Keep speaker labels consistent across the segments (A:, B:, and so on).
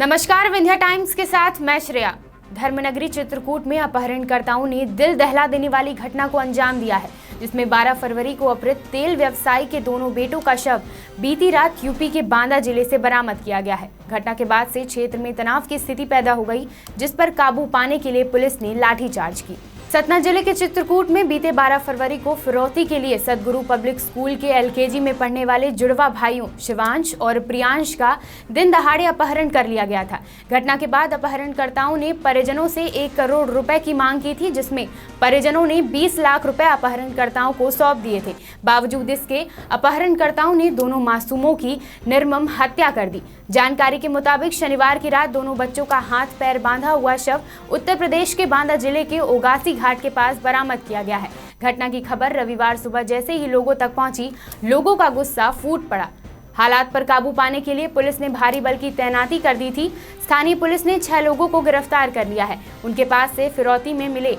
A: नमस्कार, विंध्या टाइम्स के साथ मैं श्रेया। धर्मनगरी चित्रकूट में अपहरणकर्ताओं ने दिल दहला देने वाली घटना को अंजाम दिया है, जिसमें 12 फरवरी को अपहृत तेल व्यवसायी के दोनों बेटों का शव बीती रात यूपी के बांदा जिले से बरामद किया गया है। घटना के बाद से क्षेत्र में तनाव की स्थिति पैदा हो गई, जिस पर काबू पाने के लिए पुलिस ने लाठीचार्ज की। सतना जिले के चित्रकूट में बीते 12 फरवरी को फिरौती के लिए सदगुरु पब्लिक स्कूल के एलकेजी में पढ़ने वाले जुड़वा भाइयों शिवांश और प्रियांश का दिन दहाड़े अपहरण कर लिया गया था। घटना के बाद अपहरणकर्ताओं ने परिजनों से 1 करोड़ रुपए की मांग की थी, जिसमें परिजनों ने 20 लाख रुपए अपहरणकर्ताओं को सौंप दिए थे। बावजूद इसके अपहरणकर्ताओं ने दोनों मासूमों की निर्मम हत्या कर दी। जानकारी के मुताबिक शनिवार की रात दोनों बच्चों का हाथ पैर बांधा हुआ शव उत्तर प्रदेश के बांदा जिले के ओगासी घाट के पास बरामद किया गया है। घटना की खबर रविवार सुबह जैसे ही लोगों तक पहुंची, लोगों का गुस्सा फूट पड़ा। हालात पर काबू पाने के लिए पुलिस ने भारी बल की तैनाती कर दी थी। स्थानीय पुलिस ने 6 लोगों को गिरफ्तार कर लिया है। उनके पास से फिरौती में मिले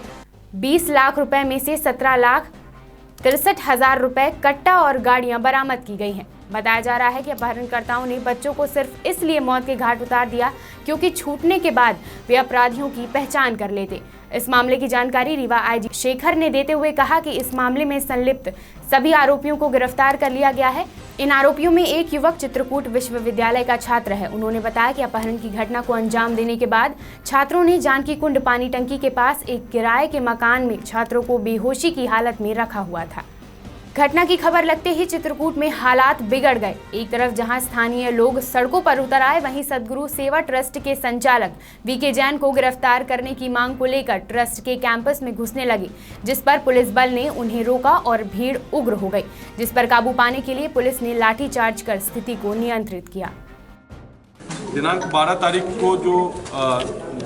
A: 20 लाख रुपए में से 17,63,000 रुपए, कट्टा और गाड़ियां बरामद की गई हैं। बताया जा रहा है कि अपहरणकर्ताओं ने बच्चों को सिर्फ इसलिए मौत के घाट उतार दिया क्योंकि छूटने के बाद वे अपराधियों की पहचान कर लेते। इस मामले की जानकारी रीवा आईजी शेखर ने देते हुए कहा कि इस मामले में संलिप्त सभी आरोपियों को गिरफ्तार कर लिया गया है। इन आरोपियों में एक युवक चित्रकूट विश्वविद्यालय का छात्र है। उन्होंने बताया कि अपहरण की घटना को अंजाम देने के बाद छात्रों ने जानकी कुंड पानी टंकी के पास एक किराए के मकान में छात्रों को बेहोशी की हालत में रखा हुआ था। घटना की खबर लगते ही चित्रकूट में हालात बिगड़ गए। एक तरफ जहां स्थानीय लोग सड़कों पर उतर आए, वहीं सदगुरु सेवा ट्रस्ट के संचालक वीके जैन को गिरफ्तार करने की मांग को लेकर ट्रस्ट के कैंपस में घुसने लगे, जिस पर पुलिस बल ने उन्हें रोका और भीड़ उग्र हो गई, जिस पर काबू पाने के लिए पुलिस ने लाठीचार्ज कर स्थिति को नियंत्रित किया।
B: दिनांक 12 तारीख को जो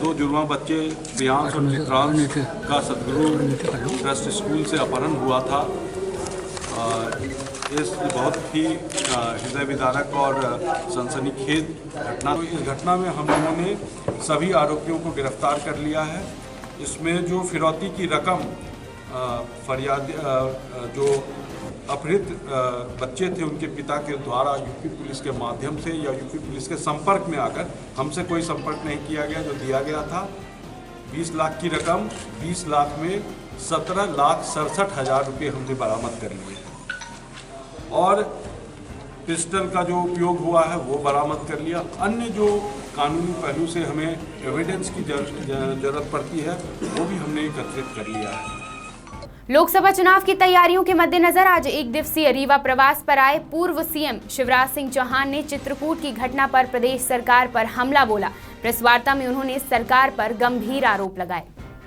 B: 2 जुड़वा बच्चे प्रियांश और चित्रांश का सदगुरु ट्रस्ट स्कूल से अपहरण हुआ था, इस बहुत ही हृदय विदारक और सनसनीखेज घटना। इस घटना में हम लोगों ने सभी आरोपियों को गिरफ्तार कर लिया है। इसमें जो फिरौती की रकम फरियाद जो अपहृत बच्चे थे उनके पिता के द्वारा यूपी पुलिस के माध्यम से या यूपी पुलिस के संपर्क में आकर, हमसे कोई संपर्क नहीं किया गया, जो दिया गया था 20 लाख की रकम, 20 लाख में 17,67,000 रुपये हमने बरामद कर लिए और पिस्टल का जो उपयोग हुआ है वो बरामद कर लिया। अन्य जो कानूनी पहलू से हमें एविडेंस की जरूरत पड़ती है वो भी हमने एकत्रित कर लिया है।
A: लोकसभा चुनाव की तैयारियों के मद्देनजर आज 1 दिवसीय रीवा प्रवास पर आए पूर्व सीएम शिवराज सिंह चौहान ने चित्रकूट की घटना पर प्रदेश सरकार पर हमला बोला। प्रेस वार्ता में उन्होंने सरकार पर गंभीर आरोप लगाए।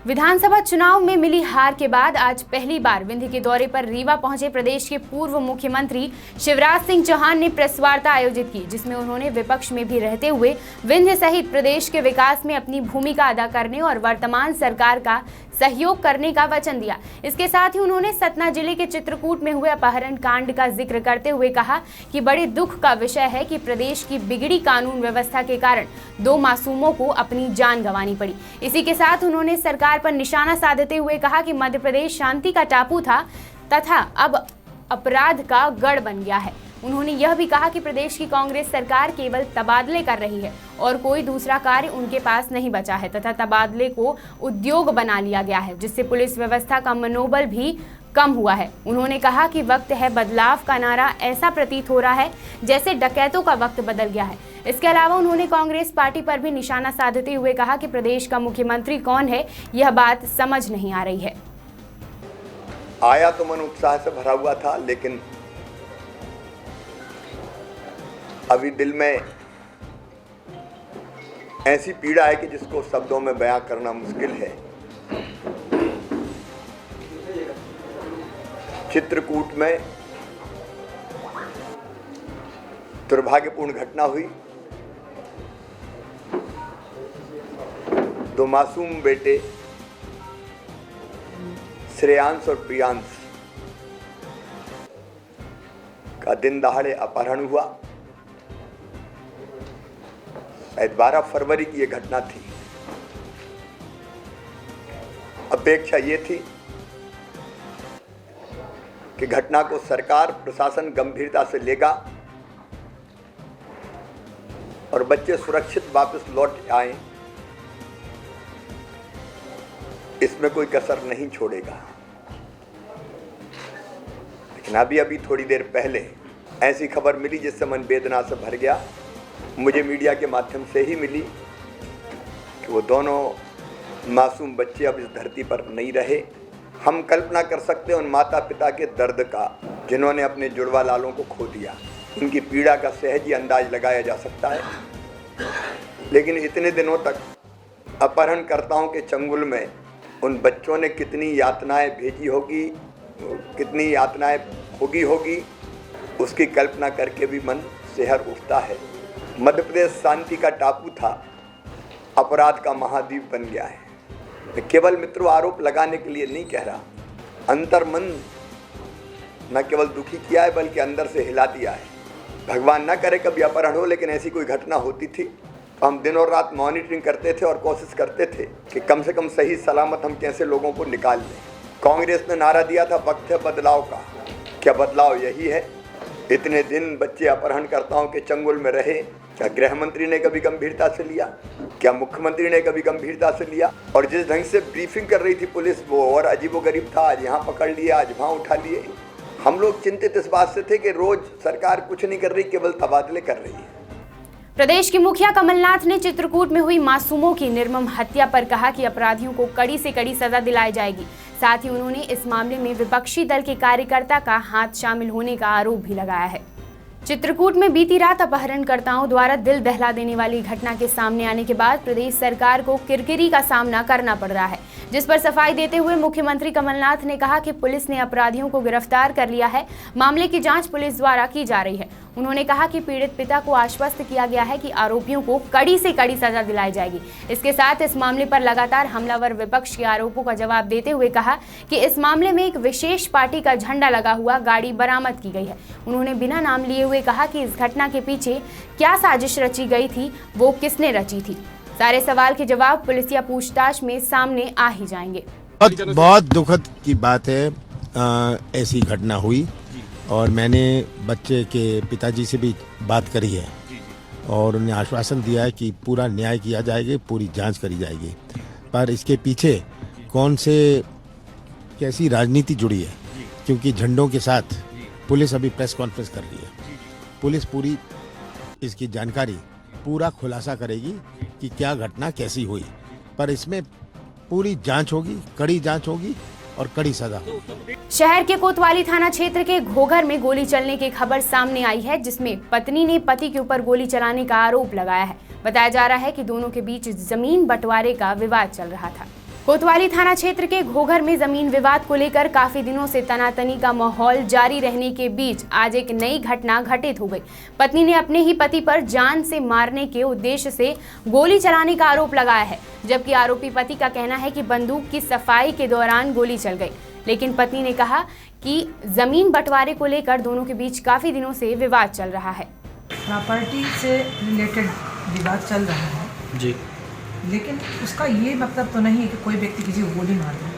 A: विधानसभा चुनाव में मिली हार के बाद आज पहली बार विंध्य के दौरे पर रीवा पहुंचे प्रदेश के पूर्व मुख्यमंत्री शिवराज सिंह चौहान ने प्रेस वार्ता आयोजित की, जिसमें उन्होंने विपक्ष में भी रहते हुए विंध्य सहित प्रदेश के विकास में अपनी भूमिका अदा करने और वर्तमान सरकार का सहयोग करने का वचन दिया। इसके साथ ही उन्होंने सतना जिले के चित्रकूट में हुए अपहरण कांड का जिक्र करते हुए कहा कि बड़े दुख का विषय है कि प्रदेश की बिगड़ी कानून व्यवस्था के कारण 2 मासूमों को अपनी जान गंवानी पड़ी। इसी के साथ उन्होंने सरकार पर निशाना साधते हुए कहा कि मध्य प्रदेश शांति का टापू था तथा अब अपराध का गढ़ बन गया है। उन्होंने यह भी कहा कि प्रदेश की कांग्रेस सरकार केवल तबादले कर रही है और कोई दूसरा कार्य उनके पास नहीं बचा है तथा तबादले को उद्योग बना लिया गया है, जिससे पुलिस व्यवस्था का मनोबल भी कम हुआ है। उन्होंने कहा कि वक्त है बदलाव का नारा ऐसा प्रतीत हो रहा है जैसे डकैतों का वक्त बदल गया है। इसके अलावा उन्होंने कांग्रेस पार्टी पर भी निशाना साधते हुए कहा कि प्रदेश का मुख्यमंत्री कौन है, यह बात समझ नहीं आ रही है।
C: आया तो मन उत्साह से भरा हुआ था, लेकिन अभी दिल में ऐसी पीड़ा है कि जिसको शब्दों में बयां करना मुश्किल है। चित्रकूट में दुर्भाग्यपूर्ण घटना हुई। 2 मासूम बेटे श्रेयांश और प्रियांश का दिन दहाड़े अपहरण हुआ। 12 फरवरी की ये घटना थी। अपेक्षा ये थी कि घटना को सरकार प्रशासन गंभीरता से लेगा और बच्चे सुरक्षित वापस लौट आए, इसमें कोई कसर नहीं छोड़ेगा। लेकिन अभी थोड़ी देर पहले ऐसी खबर मिली जिससे मन वेदना से भर गया। मुझे मीडिया के माध्यम से ही मिली कि वो दोनों मासूम बच्चे अब इस धरती पर नहीं रहे। हम कल्पना कर सकते हैं उन माता पिता के दर्द का जिन्होंने अपने जुड़वा लालों को खो दिया। उनकी पीड़ा का सहज ही अंदाज लगाया जा सकता है। लेकिन इतने दिनों तक अपहरणकर्ताओं के चंगुल में उन बच्चों ने कितनी यातनाएं भेजी होगी, कितनी यातनाएं भोगी होगी, उसकी कल्पना करके भी मन सिहर उठता है। मध्य प्रदेश शांति का टापू था, अपराध का महाद्वीप बन गया है। मैं केवल मित्रों आरोप लगाने के लिए नहीं कह रहा, अंतर्मन न केवल दुखी किया है बल्कि अंदर से हिला दिया है। भगवान ना करे कभी अपहरण हो, लेकिन ऐसी कोई घटना होती थी तो हम दिन और रात मॉनिटरिंग करते थे और कोशिश करते थे कि कम से कम सही सलामत हम कैसे लोगों को निकाल लें। कांग्रेस ने नारा दिया था वक्त है बदलाव का। क्या बदलाव यही है? इतने दिन बच्चे अपहरणकर्ताओं के चंगुल में रहे, क्या गृह मंत्री ने कभी गंभीरता से लिया? क्या मुख्यमंत्री ने कभी गंभीरता से लिया? और जिस ढंग से ब्रीफिंग कर रही थी पुलिस, वो और अजीबोगरीब था। आज यहाँ पकड़ लिए, आज वहाँ उठा लिए। हम लोग चिंतित इस बात से थे कि रोज सरकार कुछ नहीं कर रही, केवल तबादले कर रही है।
A: प्रदेश के मुखिया कमलनाथ ने चित्रकूट में हुई मासूमों की निर्मम हत्या पर कहा कि अपराधियों को कड़ी से कड़ी सजा दिलाई जाएगी। साथ ही उन्होंने इस मामले में विपक्षी दल के कार्यकर्ता का हाथ शामिल होने का आरोप भी लगाया है। चित्रकूट में बीती रात अपहरणकर्ताओं द्वारा दिल दहला देने वाली घटना के सामने आने के बाद प्रदेश सरकार को किरकिरी का सामना करना पड़ रहा है, जिस पर सफाई देते हुए मुख्यमंत्री कमलनाथ ने कहा कि पुलिस ने अपराधियों को गिरफ्तार कर लिया है। मामले की जांच पुलिस द्वारा की जा रही है। उन्होंने कहा कि पीड़ित पिता को आश्वस्त किया गया है कि आरोपियों को कड़ी से कड़ी सजा दिलाई जाएगी। इसके साथ इस मामले पर लगातार हमलावर विपक्ष के आरोपों का जवाब देते हुए कहा कि इस मामले में एक विशेष पार्टी का झंडा लगा हुआ गाड़ी बरामद की गई है। उन्होंने बिना नाम लिए हुए कहा कि इस घटना के पीछे क्या साजिश रची गई थी, वो किसने रची थी। सारे सवाल के जवाब पुलिसिया पूछताछ में सामने आ ही जाएंगे।
D: बहुत दुखद की बात है, ऐसी घटना हुई और मैंने बच्चे के पिताजी से भी बात करी है और उन्हें आश्वासन दिया है कि पूरा न्याय किया जाएगा, पूरी जांच करी जाएगी। पर इसके पीछे कौन से कैसी राजनीति जुड़ी है, क्योंकि झंडों के साथ पुलिस अभी प्रेस कॉन्फ्रेंस कर रही है। पुलिस पूरी इसकी जानकारी पूरा खुलासा करेगी कि क्या घटना कैसी हुई, पर इसमें पूरी जांच होगी, कड़ी जांच होगी और कड़ी सजा होगी।
A: शहर के कोतवाली थाना क्षेत्र के घोघर में गोली चलने की खबर सामने आई है, जिसमें पत्नी ने पति के ऊपर गोली चलाने का आरोप लगाया है। बताया जा रहा है कि दोनों के बीच जमीन बंटवारे का विवाद चल रहा था। कोतवाली थाना क्षेत्र के घोघर में जमीन विवाद को लेकर काफी दिनों से तनातनी का माहौल जारी रहने के बीच आज एक नई घटना घटित हो गई। पत्नी ने अपने ही पति पर जान से मारने के उद्देश्य से गोली चलाने का आरोप लगाया है, जबकि आरोपी पति का कहना है कि बंदूक की सफाई के दौरान गोली चल गई। लेकिन पत्नी ने कहा कि जमीन बंटवारे को लेकर दोनों के बीच काफी दिनों से विवाद चल रहा है।
E: प्रॉपर्टी से रिलेटेड विवाद चल रहा है जी, लेकिन उसका ये मतलब तो नहीं है कि कोई व्यक्ति किसी को गोली मार दे।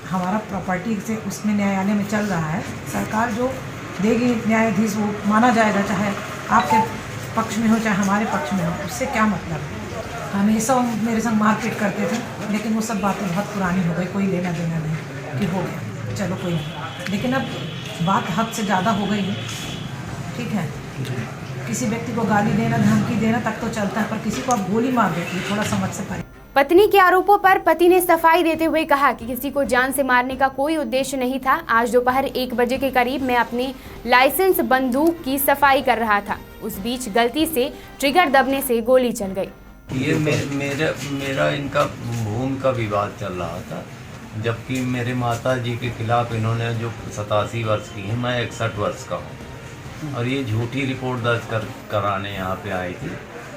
E: हमारा प्रॉपर्टी से उसमें न्यायालय में चल रहा है। सरकार जो देगी न्यायाधीश वो माना जाएगा, चाहे आपके पक्ष में हो चाहे हमारे पक्ष में हो, उससे क्या मतलब है। हमेशा मेरे संग मारपीट करते थे, लेकिन वो सब बातें बहुत पुरानी हो गई, कोई लेना देना नहीं कि हो गया चलो कोई नहीं। लेकिन अब बात हद से ज़्यादा हो गई है, ठीक है। किसी व्यक्ति को गाली देना, धमकी देना तक तो चलता है, पर किसी को आप गोली मार देती है, थोड़ा समझ से परे।
A: पत्नी के आरोपों पर पति ने सफाई देते हुए कहा कि किसी को जान से मारने का कोई उद्देश्य नहीं था। आज दोपहर 1 बजे के करीब मैं अपनी लाइसेंस बंदूक की सफाई कर रहा था, उस बीच गलती से ट्रिगर दबने से गोली चल गई।
F: ये मेरा इनका भूमि का विवाद चल रहा था, जबकि मेरे माता जी के खिलाफ इन्होंने जो 87 वर्ष की है, मैं 61 वर्ष का हूँ, और ये झूठी रिपोर्ट दर्ज कराने यहाँ पे आई थी,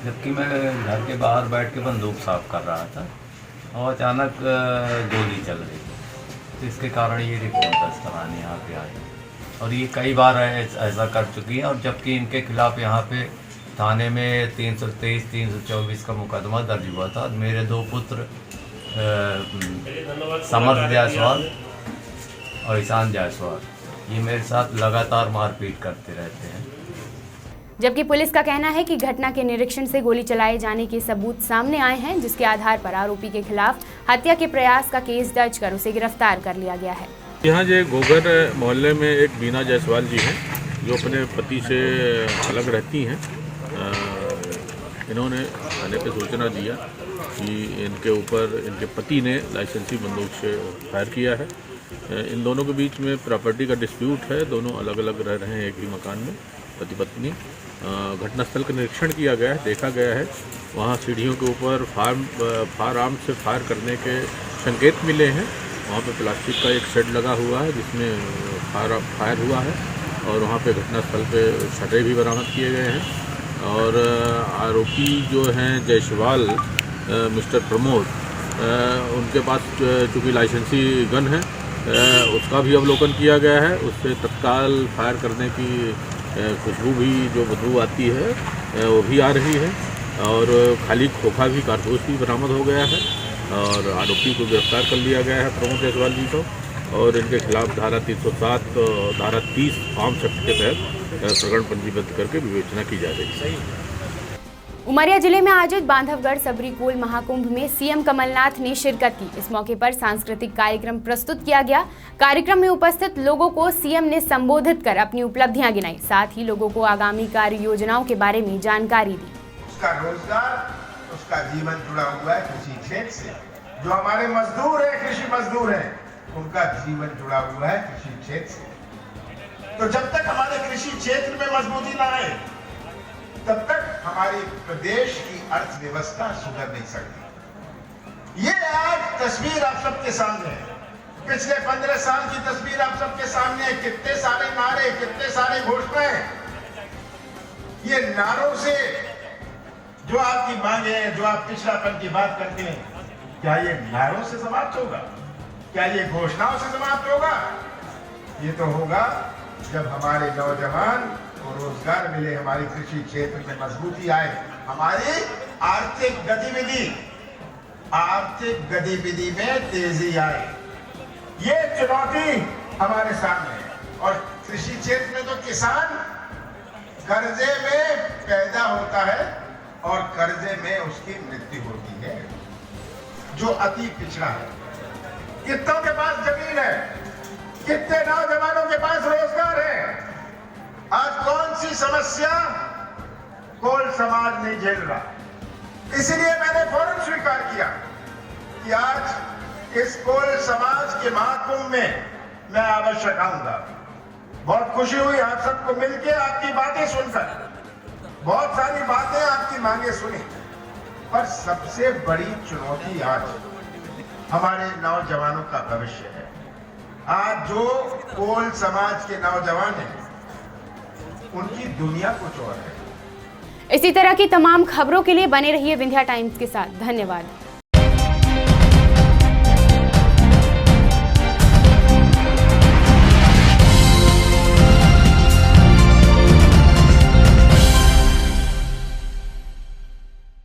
F: जबकि मैं घर के बाहर बैठ के बंदूक साफ कर रहा था और अचानक गोली चल रही थी। तो इसके कारण ये रिपोर्ट दर्ज कराने यहाँ पे आई, और ये कई बार ऐसा कर चुकी है। और जबकि इनके खिलाफ यहाँ पे थाने में 323, 324 का मुकदमा दर्ज हुआ था। मेरे 2 पुत्र समर्थ जायसवाल और ईशान जायसवाल, ये मेरे साथ लगातार मारपीट करते रहते हैं।
A: जबकि पुलिस का कहना है कि घटना के निरीक्षण से गोली चलाए जाने के सबूत सामने आए हैं, जिसके आधार पर आरोपी के खिलाफ हत्या के प्रयास का केस दर्ज कर उसे गिरफ्तार कर लिया गया है।
G: यहाँ जो गोगर मोहल्ले में एक बीना जायसवाल जी हैं जो अपने पति से अलग रहती हैं। इन्होंने थाने पे सूचना दिया कि इनके ऊपर इनके पति ने लाइसेंसी बंदूक से फायर किया है। इन दोनों के बीच में प्रॉपर्टी का डिस्प्यूट है। दोनों अलग अलग रह रहे हैं एक ही मकान में, पति पत्नी। घटनास्थल का निरीक्षण किया गया है, देखा गया है वहाँ सीढ़ियों के ऊपर फायर आर्म से फायर करने के संकेत मिले हैं। वहाँ पे प्लास्टिक का एक शेड लगा हुआ है जिसमें फायर हुआ है और वहाँ पे घटनास्थल पे शटरे भी बरामद किए गए हैं। और आरोपी जो हैं जायसवाल मिस्टर प्रमोद, उनके पास चूँकि लाइसेंसी गन है उसका भी अवलोकन किया गया है। उससे तत्काल फायर करने की खुशबू भी जो बदबू आती है वो भी आ रही है और खाली खोखा भी कारतूस भी बरामद हो गया है और आरोपी को गिरफ्तार कर लिया गया है प्रमोद जायसवाल जी को। और इनके खिलाफ धारा 307 धारा 30 आर्म्स एक्ट के तहत प्रकरण पंजीबद्ध करके विवेचना की जा रही है।
A: उमरिया जिले में आयोजित बांधवगढ़ सबरीकोल महाकुंभ में सीएम कमलनाथ ने शिरकत की। इस मौके पर सांस्कृतिक कार्यक्रम प्रस्तुत किया गया। कार्यक्रम में उपस्थित लोगों को सीएम ने संबोधित कर अपनी उपलब्धियां गिनाई, साथ ही लोगों को आगामी कार्य योजनाओं के बारे में जानकारी दी।
H: उसका रोजगार, उसका जीवन जुड़ा हुआ है कृषि क्षेत्र से। जो हमारे मजदूर है, कृषि मजदूर है, उनका जीवन जुड़ा हुआ है कृषि क्षेत्र से। तो जब तक हमारे कृषि क्षेत्र में मजबूती ना आए तब तक हमारी प्रदेश की अर्थव्यवस्था सुधर नहीं सकती। ये आज तस्वीर आप सबके सामने है। पिछले 15 साल की तस्वीर आप सबके सामने है। कितने सारे नारे, कितने सारे घोषणाएं। ये नारों से जो आपकी मांगे हैं, जो आप पिछड़ापन की बात करते हैं, क्या ये नारों से समाप्त होगा? क्या ये घोषणाओं से समाप्त होगा? ये तो होगा जब हमारे नौजवान को रोजगार मिले, हमारी कृषि क्षेत्र में मजबूती आए, हमारी आर्थिक गतिविधि में तेजी आए। ये चुनौती हमारे सामने है। और कृषि क्षेत्र में तो किसान कर्जे में पैदा होता है और कर्जे में उसकी मृत्यु होती है। जो अति पिछड़ा है, कितनों के पास जमीन है, कितने नौजवानों के पास रोजगार है। आज कौन सी समस्या कोल समाज नहीं झेल रहा। इसलिए मैंने फौरन स्वीकार किया कि आज इस कोल समाज के महाकुंभ में मैं अवश्य आऊंगा। बहुत खुशी हुई आप सबको मिलके, आपकी बातें सुनकर। बहुत सारी बातें, आपकी मांगे सुनी, पर सबसे बड़ी चुनौती आज हमारे नौजवानों का भविष्य है। आज जो कोल समाज के नौजवान हैं उनकी दुनिया कुछ और है।
A: इसी तरह की तमाम खबरों के लिए बने रहिए विंध्या टाइम्स के साथ। धन्यवाद।